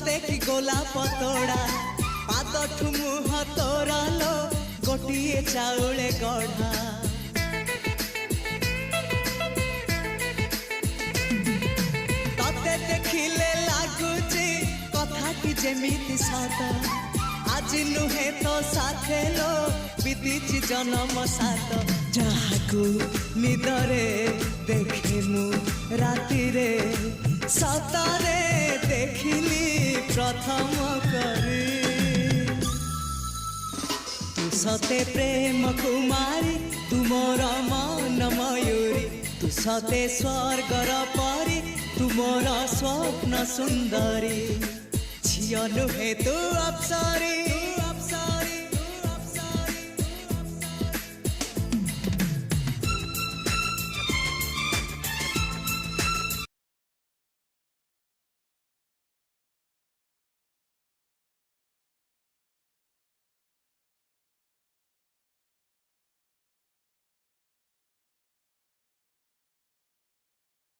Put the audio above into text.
सते कि गोलाप तोड़ा पाद मुह तोरा लो गोटिए चाउले गढ़ा तते देखिले लागुची कथा कि जेमिति सत आज नुहे तो साथे लो बीतीची जन्म सात जहाकू निदरे देखे मु राति रे सतरे देखिली प्रथम करी तू सते प्रेम कुमारी तुमर मन मयूरी तू सते स्वर्गर परी तुमर स्वप्न सुंदरी झियो नुहे तू अप्सरी।